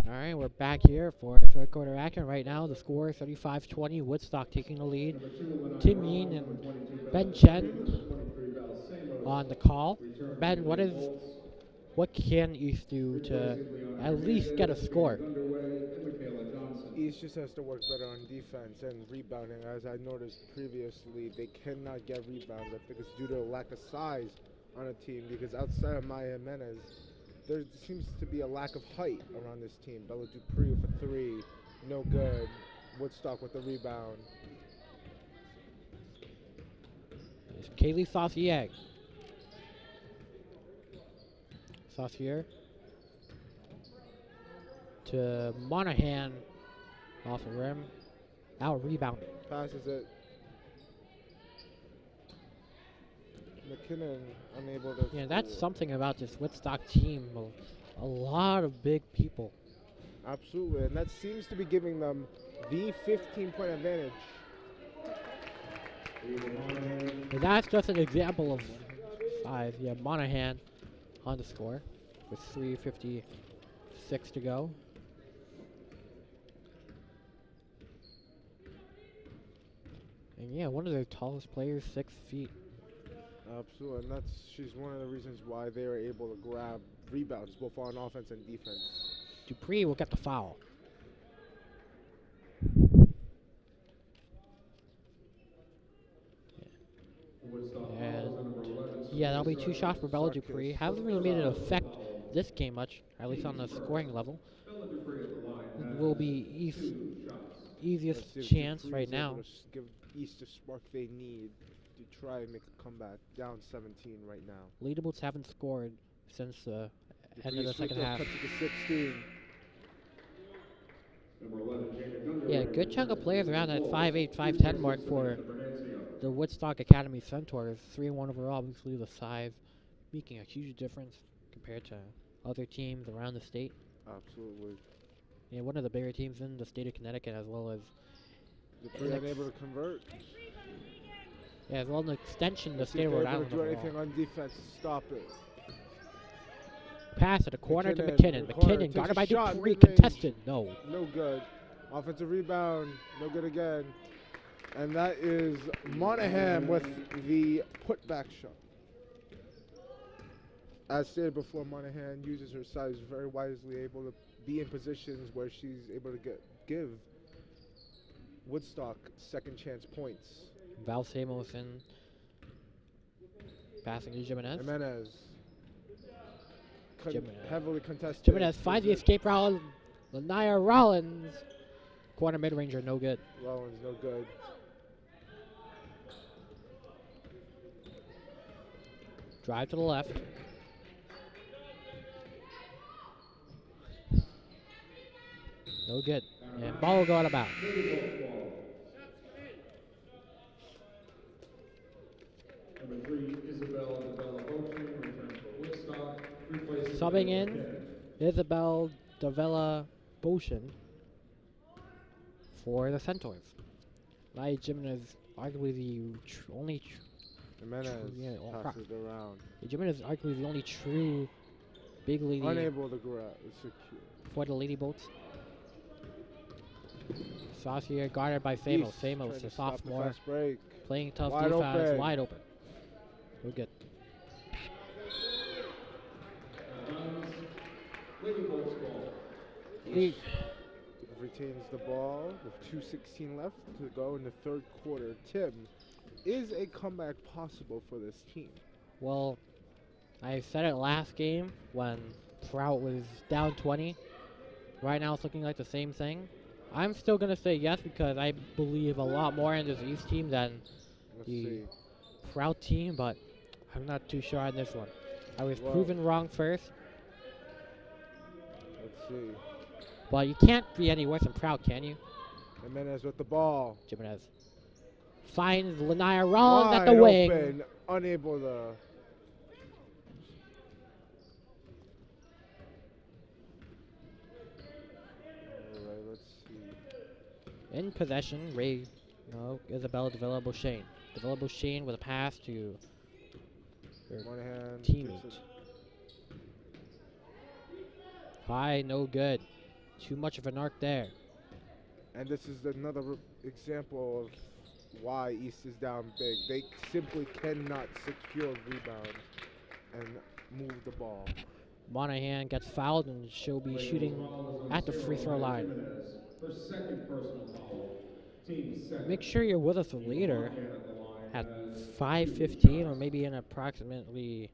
S1: All right, we're back here for third quarter action. Right now, the score is 35-20. Woodstock taking the lead. Tim Yin and Ben Chen on the call. Ben, what can East do to at least get a score?
S2: East just has to work better on defense and rebounding. As I noticed previously, they cannot get rebounds. I think it's due to a lack of size on a team, because outside of Maya Jimenez, there seems to be a lack of height around this team. Bella Dupree with a three, no good. Woodstock with the rebound.
S1: It's Kaylee Saucier. Saucier to Monahan off the rim. Out rebounded.
S2: Passes it. McKinnon unable to.
S1: Yeah, that's something about this Woodstock team. A lot of big people.
S2: Absolutely, and that seems to be giving them the 15-point advantage.
S1: And that's just an example of size. Yeah, Monahan on the score with 3:56 to go. And yeah, one of their tallest players, 6 feet.
S2: Absolutely, and she's one of the reasons why they are able to grab rebounds both on offense and defense.
S1: Dupree will get the foul. And yeah, that'll be 2 shots for Bella Dupree. Hasn't really made an effect this game much, at least on the scoring level. It will be easiest chance right now.
S2: Give East the spark they need to try and make a comeback. Down 17 right now.
S1: Leadables haven't scored since the end of the second half.
S2: Cut to the 16.
S1: Yeah, good chunk of players around that 5'8", 5'10" mark for the Woodstock Academy Centaurs. 3-1 overall. Obviously, the size making a huge difference compared to other teams around the state.
S2: Absolutely.
S1: Yeah, one of the bigger teams in the state of Connecticut, as well as
S2: Dupree unable to convert.
S1: Yeah, as well as an extension of the state of Rhode Island.
S2: Do anything on defense to stop it.
S1: Pass at the corner to McKinnon. McKinnon guarded by Dupree, contested. No.
S2: No good. Offensive rebound, no good again. And that is Monahan with the putback shot. As stated before, Monahan uses her size very wisely, able to be in positions where she's able to give Woodstock second chance points.
S1: Val Samuelson passing to Jimenez.
S2: Heavily contested.
S1: Jimenez finds the escape route. Lanaya Rollins. Corner mid-ranger, no good.
S2: Rollins, no good.
S1: Drive to the left. No good. And ball will go out of bounds.
S3: Number 3, Isabel Devella-Bochin, returns for Woodstock.
S1: Subbing in, Isabel Devella-Bochin for the Centaurs. Lai Jimenez, arguably the only
S2: Jimenez passes it around.
S1: Jimenez is arguably the only true big lady.
S2: Unable to grab, secure.
S1: For the Lady Bolts. Saucier guarded by Famos. Famos, a sophomore, playing tough defense, wide open. We're good.
S2: He retains the ball with 2:16 left to go in the third quarter. Tim, is a comeback possible for this team?
S1: Well, I said it last game when Prout was down 20. Right now it's looking like the same thing. I'm still going to say yes because I believe a lot more in this East team than the Prout team, but I'm not too sure on this one. I was proven wrong first.
S2: Let's see.
S1: But you can't be any worse than Prout, can you?
S2: Jimenez with the ball.
S1: Jimenez finds Lanaya Rollins at the wing.
S2: Open, unable to. Alright, let's see.
S1: In possession, Isabella Devella-Bochin. Devella-Bochin with a pass to her teammate. High, no good. Too much of an arc there.
S2: And this is another example of why East is down big. They simply cannot secure rebounds and move the ball.
S1: Monahan gets fouled and she'll be shooting at the free throw line.
S3: For second personal foul, team second.
S1: Make sure you're with us later at 5:15 or maybe an approximately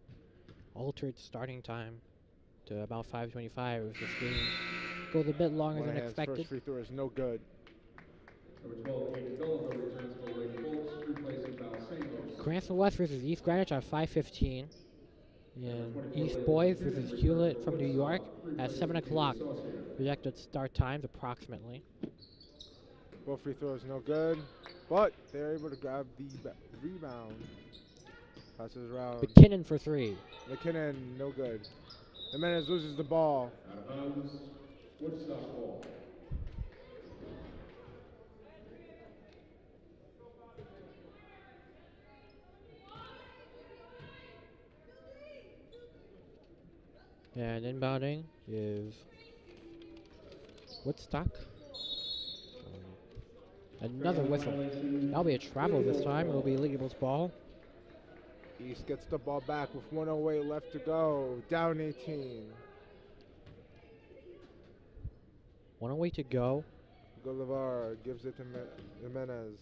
S1: altered starting time to about 5:25 if this game goes a bit longer than
S2: Monahan's
S1: expected.
S2: first free throw is no good.
S3: Number 12, Aiden Gulliver returns for Wade Fultz, replacing Val Sangos.
S1: Cranston West versus East Greenwich at 5:15. And East Boys versus Hewlett from New York at 7 o'clock. Projected start times approximately.
S2: Both free throws no good, but they're able to grab the rebound. Passes around.
S1: McKinnon for 3.
S2: McKinnon, no good. Jimenez loses the ball.
S3: Out of bounds, Woodstock ball.
S1: And inbounding is Woodstock. Another whistle. That'll be a travel this time. It'll be Legal's ball.
S2: East gets the ball back with 1:08 left to go. Down 18.
S1: 1:08 to go.
S2: Gulliver gives it to Jimenez.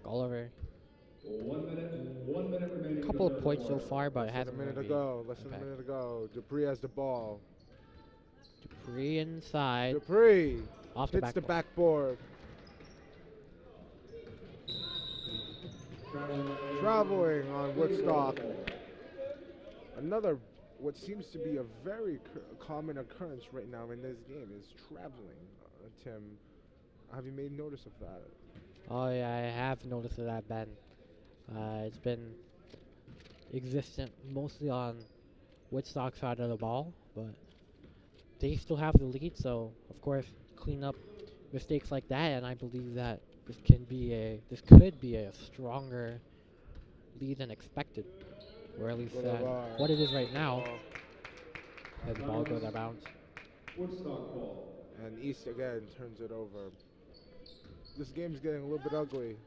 S1: Gulliver.
S3: 1 minute remaining.
S1: Couple of points so far, but it
S2: Less than
S1: hasn't
S2: a minute
S1: really
S2: to go. Less than a
S1: impact.
S2: minute to go. Dupree has the ball.
S1: Dupree inside.
S2: Dupree
S1: Off the
S2: hits the
S1: backboard.
S2: backboard. Traveling on Woodstock. Another, what seems to be a very common occurrence right now in this game is traveling. Tim, have you made notice of that?
S1: Oh yeah, I have noticed that, Ben. It's been existent mostly on Woodstock side of the ball, but they still have the lead, so of course clean up mistakes like that, and I believe that this could be a stronger lead than expected, or at least what it is right now. As the ball goes out of bounds.
S3: Woodstock ball.
S2: And East again turns it over. This game's getting a little bit ugly.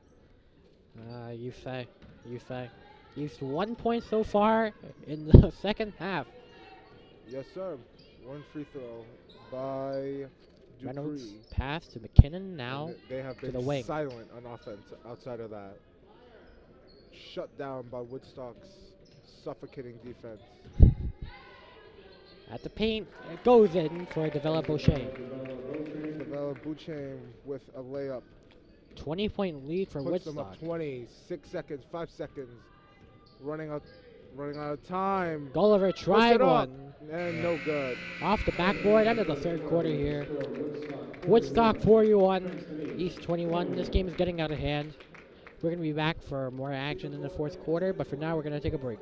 S1: You say. East 1 point so far in the second half.
S2: Yes, sir. One free throw by
S1: Reynolds
S2: Dupree.
S1: pass to McKinnon now.
S2: And they have
S1: to the
S2: been
S1: wing.
S2: silent on offense outside of that. Shut down by Woodstock's suffocating defense.
S1: At the paint, it goes in for Develop O'Shea.
S2: Develop Bouchain with a layup.
S1: 20-point lead for
S2: Puts them up
S1: Woodstock.
S2: 20, 6 seconds, 5 seconds. Running out of time.
S1: Gulliver tried one.
S2: And no good.
S1: Off the backboard, end of the third quarter here. Woodstock 41, East 21. This game is getting out of hand. We're going to be back for more action in the fourth quarter, but for now we're going to take a break.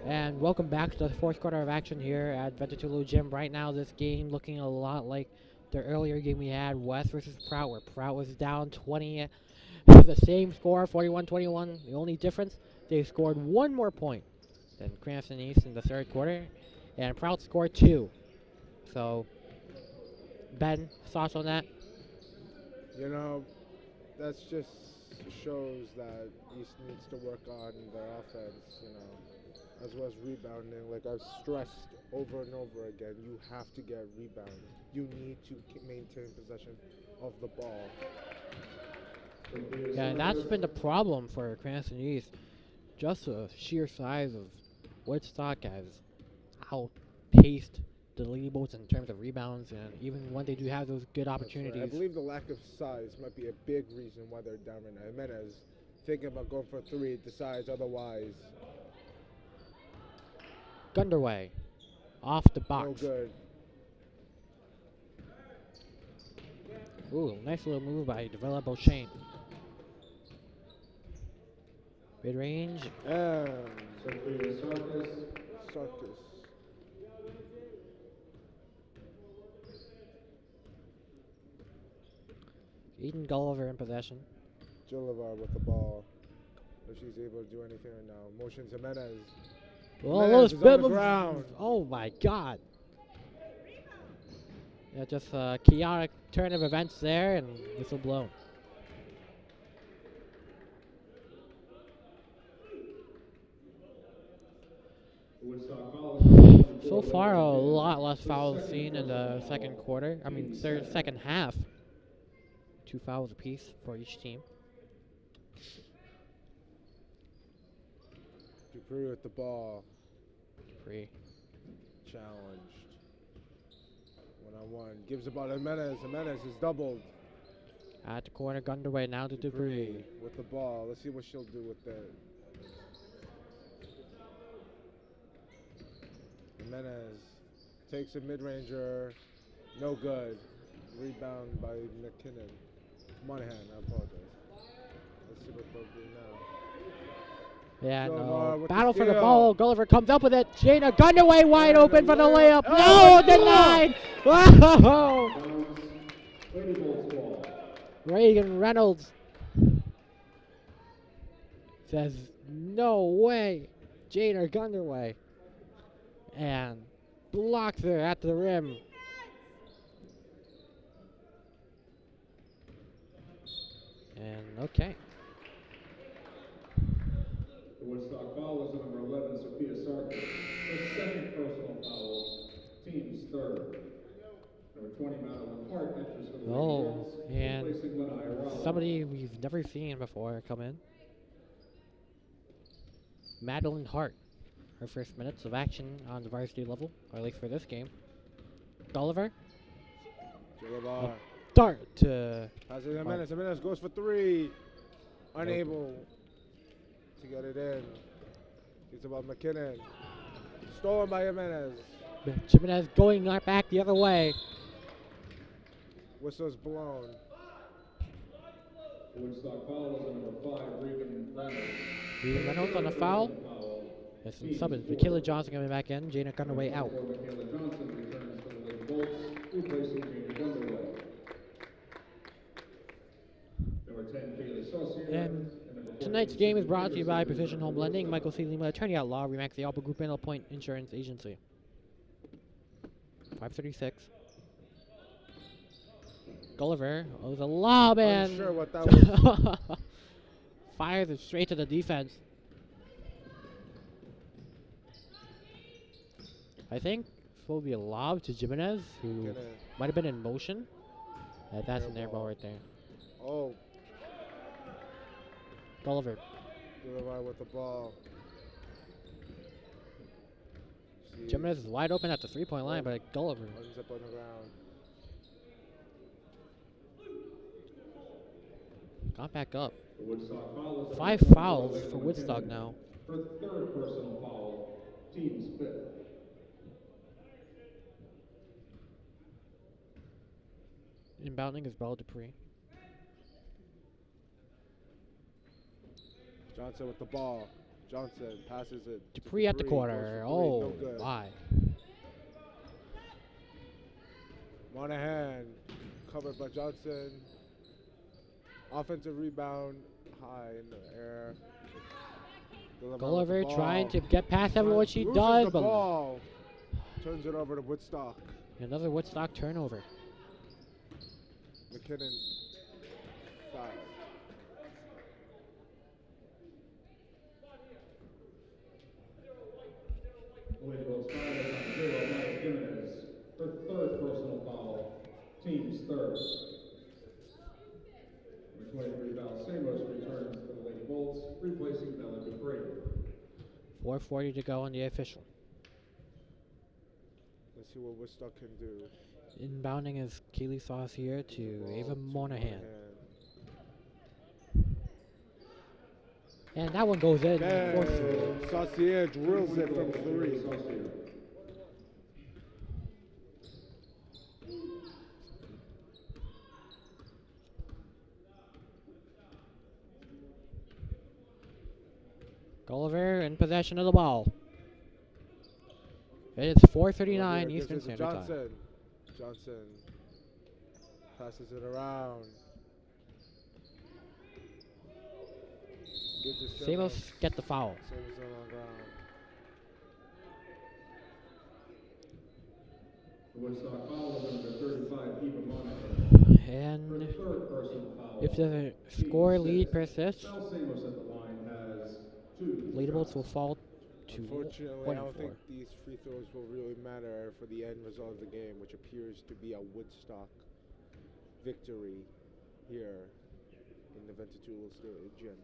S1: And welcome back to the fourth quarter of action here at Ventatulu Gym. Right now, this game looking a lot like the earlier game we had, West versus Prout, where Prout was down 20, the same score, 41-21. The only difference, they scored one more point than Cranston East in the third quarter, and Prout scored 2. So, Ben, thoughts on that?
S2: You know, that's just shows that East needs to work on their offense, you know, as well as rebounding. Like I've stressed over and over again, you have to get rebounds. You need to maintain possession of the ball.
S1: Yeah, and that's been the problem for Cranston East. Just the sheer size of Woodstock has outpaced the Leables in terms of rebounds, and even when they do have those good opportunities.
S2: I believe the lack of size might be a big reason why they're down right now. Jimenez thinking about going for 3, decides otherwise.
S1: Gunderway, off the box.
S2: No good.
S1: Ooh, nice little move by Davila Beauchene. Mid-range.
S2: And
S3: Sarkis.
S2: Sarkis.
S1: Eden Gulliver in possession.
S2: Gillivar with the ball. If she's able to do anything right now. Motions Jimenez.
S1: Oh,
S2: Jimenez
S1: those
S2: is on the
S1: bit
S2: ground.
S1: Oh my God. Yeah, just a chaotic turn of events there, and whistle blown. So far, a lot less fouls seen in the second quarter. I mean, second half. 2 fouls apiece for each team.
S2: Dupree with the ball.
S1: Dupree.
S2: Challenged. 1-on-1. Gives the ball to Jimenez. Jimenez is doubled.
S1: At the corner, Gunderway now to Dupree.
S2: With the ball. Let's see what she'll do with that. Jimenez takes a mid-ranger. No good. Rebound by McKinnon. Monahan, I apologize. Let's see what they'll do now.
S1: Yeah,
S2: Gulliver
S1: no.
S2: with
S1: Battle
S2: the
S1: for the
S2: steal.
S1: ball. Gulliver comes up with it. Jana Gunderway wide open for the layup.
S2: Oh,
S1: No, denied. Whoa! Reagan Reynolds says, no way. Jana Gunderway. And blocks her at the rim. And okay.
S3: The Woodstock foul is on number 11, Sophia Sarkis. Her second personal foul, team's third. Number 20, Madeline Hart enters for the
S1: Oh,
S3: Ravens,
S1: and
S3: replacing Lena Ayala.
S1: somebody we've never seen before come in. Madeline Hart. Her first minutes of action on the varsity level, or at least for this game. Gulliver.
S2: Gillivar.
S1: Dart to
S2: Passes Jimenez. Jimenez goes for 3. Unable to get it in. It's about McKinnon. Stolen by Jimenez.
S1: Jimenez going back the other way.
S2: Whistle's blown.
S3: The Woodstock foul is on number 5, Regan Reynolds.
S1: Regan Reynolds on a foul. There's some subs. Michaela Johnson coming back in. Jana Gunderway out.
S3: Michaela Johnson returns for the Lady Bolts, replacing Jana Gunderway. Number 10, Kaylee Saucier.
S1: And tonight's game is brought to you by Precision Home Lending, Michael C. Lima, Attorney at Law, Remax the Alba Group, and Point Insurance Agency. 5:36. Gulliver. Oh, it was a lob, and
S2: Unsure what that was.
S1: fires it straight to the defense. I think this will be a lob to Jimenez, who might have been in motion. That's an air ball right there.
S2: Oh.
S1: Gulliver.
S2: Gillivar with the ball.
S1: Jimenez is wide open at the three-point line, but Gulliver
S2: Runs up on the ground.
S1: got back up.
S3: The Woodstock foul is
S1: 5 fouls for Woodstock now.
S3: Her third personal foul, team's fifth.
S1: Inbounding is Bell Dupree.
S2: Johnson with the ball. Johnson passes it.
S1: Dupree at the corner. Oh,
S2: no good.
S1: my.
S2: Monahan covered by Johnson. Offensive rebound, high in the air.
S1: Gulliver trying to get past everyone she does,
S2: the
S1: but
S2: ball. Turns it over to Woodstock.
S1: Another Woodstock turnover.
S2: McKinnon fouled.
S3: Louisville's foul on 0, Mike Jimenez. Her third personal foul. Team's third. Number 23, Val Samos returns for the Lady Bolts, replacing Bella Dupree.
S1: 4:40 to go on the official.
S2: Let's see what Woodstock can do.
S1: Inbounding is Keely Saucier to Ava Monahan. And that one goes in.
S2: Saucier drills it from 3.
S1: Gulliver in possession of the ball. It is 4:39 Eastern Standard Time.
S2: Johnson passes it around.
S1: Samos get the foul.
S2: Samos on the ground.
S3: The Woodstock foul is number 35, Eva Monahan.
S1: And
S3: Her third personal foul.
S1: if the score lead persists,
S3: Val Samos at the line has 2.
S1: Lady Bolts will fall to
S2: Unfortunately,
S1: 1
S2: I
S1: and
S2: don't
S1: 4.
S2: think these free throws will really matter for the end result of the game, which appears to be a Woodstock victory here in the Ventitula Stadium.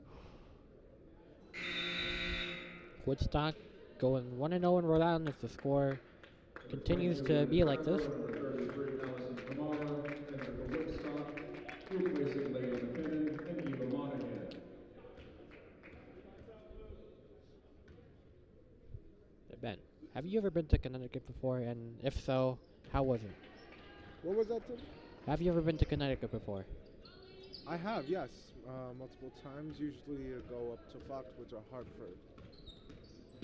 S1: Woodstock going 1-0 in Rhode Island if the score continues to be like this. Ben, have you ever been to Connecticut before? And if so, how was it?
S2: What was that, Tim?
S1: Have you ever been to Connecticut before?
S2: I have, yes. Multiple times. Usually go up to Foxwoods or Hartford.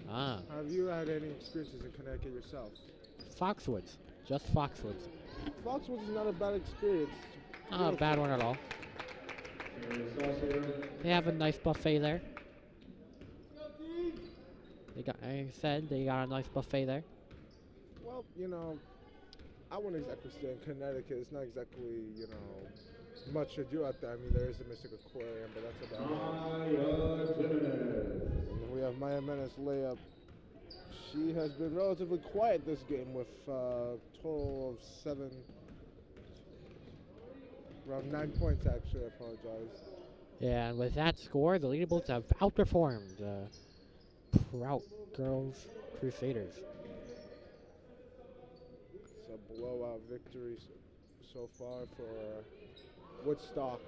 S1: Ah.
S2: Have you had any experiences in Connecticut yourself?
S1: Foxwoods. Just Foxwoods.
S2: Foxwoods is not a bad experience.
S1: Not a bad one at all. They have a nice buffet there. I said they got a nice buffet there.
S2: Well, you know, I wouldn't exactly stay in Connecticut. It's not exactly, you know, much to do out there. I mean, there is the Mystic Aquarium, but that's about it. And we have Maya Menace layup. She has been relatively quiet this game with a total of around 9 points actually, I apologize.
S1: Yeah, and with that score, the Lady Bolts have outperformed Prout Girls Crusaders.
S2: It's a blowout victory so far for Woodstock.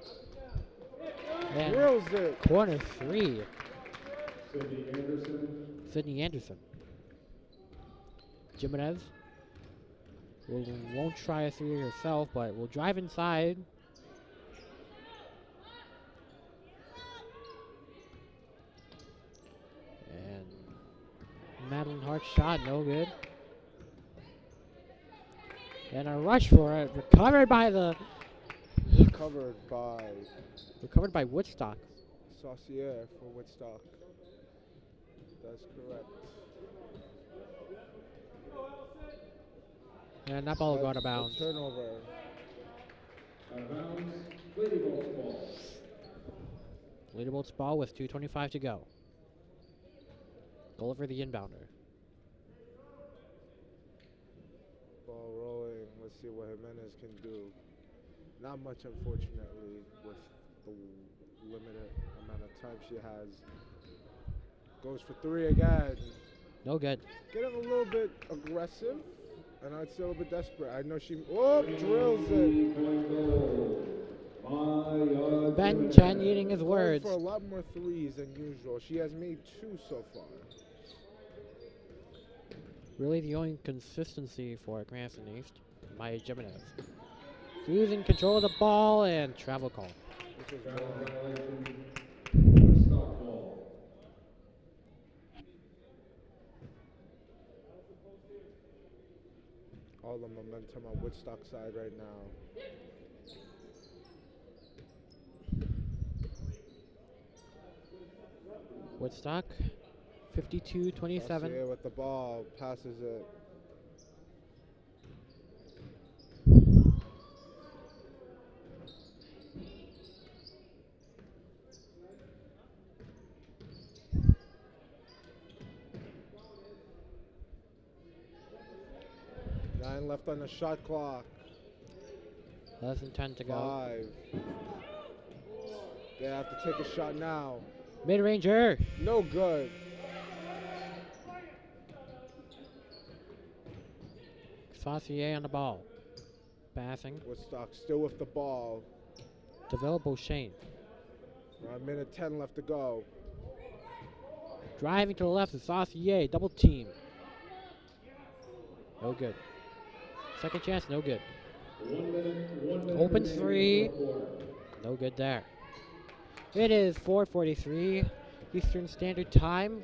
S1: And
S2: Drills it.
S1: corner 3.
S3: Sydney
S1: Anderson. Jimenez won't try a 3 herself, but will drive inside. And Madeline Hart's shot, no good. And a rush for it, recovered by Woodstock.
S2: Saucier for Woodstock. That's correct.
S1: And that ball will go out of bounds.
S2: Turnover.
S3: Out of bounds. Lady Bolts ball.
S1: Lady Bolts ball with 2:25 to go. Gulliver the inbounder.
S2: Ball rolling. Let's see what Jimenez can do. Not much, unfortunately, with the limited amount of time she has. Goes for 3 again.
S1: No good.
S2: Getting a little bit aggressive, and I'd say a little bit desperate. I know she drills it.
S1: Ben Chen eating his words.
S2: For a lot more 3s than usual. She has made 2 so far.
S1: Really the only consistency for Cranston East, Maya Jimenez. Losing control of the ball and travel call.
S2: All the momentum on Woodstock side right now.
S1: Woodstock, 52-27.
S2: With the ball, passes it. Nine left on the shot clock.
S1: Less than 10 to go.
S2: 5. They have to take a shot now.
S1: Mid-ranger.
S2: No good.
S1: Saucier on the ball. Passing.
S2: Woodstock still with the ball.
S1: Develop O'Shane.
S2: 1 minute 10 left to go.
S1: Driving to the left is Saucier. Double team. No good. Second chance, no good.
S3: 1 minute
S1: Open three. No good there. It is 4:43 Eastern Standard Time.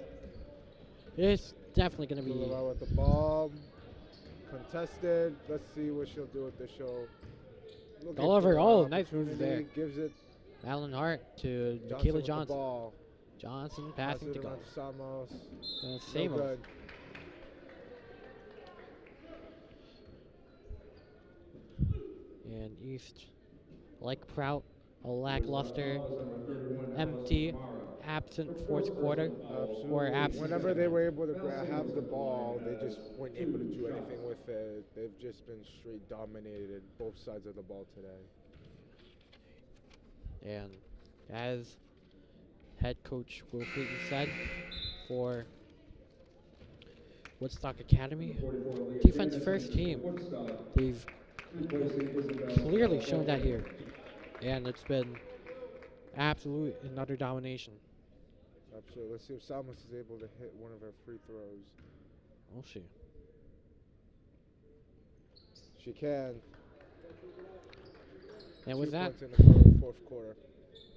S1: It's definitely going to be.
S2: Boulevard with the ball. Contested. Let's see what she'll do with the show.
S1: Gulliver. Oh, nice move there.
S2: Gives it.
S1: Alan Hart to Michaela Johnson.
S2: Ball.
S1: Johnson passing to go.
S2: Samos.
S1: Same
S2: no good.
S1: And East, like Prout, a lackluster, empty, absent fourth quarter.
S2: Absolutely.
S1: Or absent.
S2: Whenever they were able to have the ball, they just weren't able to do anything with it. They've just been straight dominated both sides of the ball today.
S1: And as head coach Will Clayton said for Woodstock Academy, defense first team. They've clearly shown that here. And it's been absolute and utter domination.
S2: Absolutely. Let's see if Salmas is able to hit one of her free throws.
S1: Will she?
S2: She can.
S1: And with that,
S2: in the fourth quarter.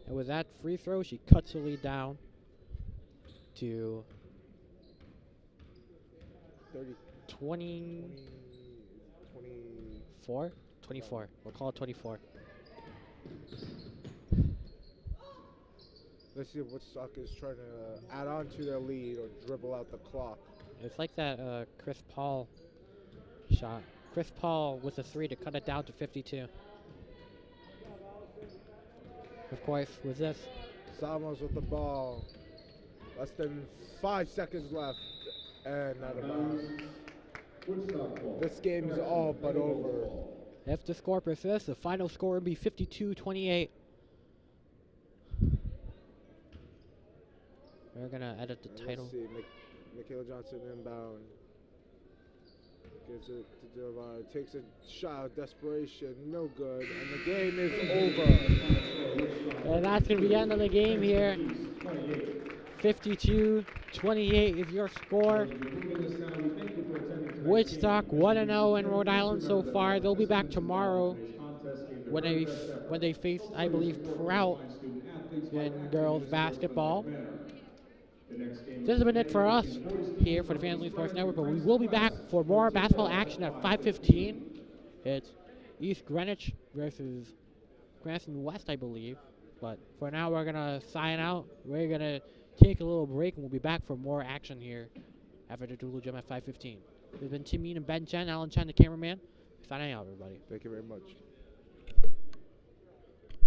S1: And with that free throw, she cuts the lead down to 24. We'll call it 24.
S2: Let's see if Woodstock is trying to add on to their lead or dribble out the clock.
S1: It's like that Chris Paul shot. Chris Paul with a 3 to cut it down to 52. Of course, with this.
S2: Samos with the ball. Less than 5 seconds left. And out of bounds. This game is all but over.
S1: If the score persists, the final score would be 52-28. We're going to edit the title.
S2: Let's see. Michaela Johnson inbound. Gives it to Delvine. Takes a shot of desperation. No good. And the game is over.
S1: And that's going to be the end of the game here. 52-28 is your score. Woodstock 1-0 in Rhode Island so far. They'll be back tomorrow when they face, I believe, Prout in girls basketball. This has been it for us here for the Family Sports Network, but we will be back for more basketball action at 5:15. It's East Greenwich versus Cranston West, I believe. But for now, we're going to sign out. We're going to take a little break, and we'll be back for more action here after the Doodle Gym at 5:15. This has been Tim Mean and Ben Chen, Alan Chen, the cameraman. Signing out, everybody.
S2: Thank you very much.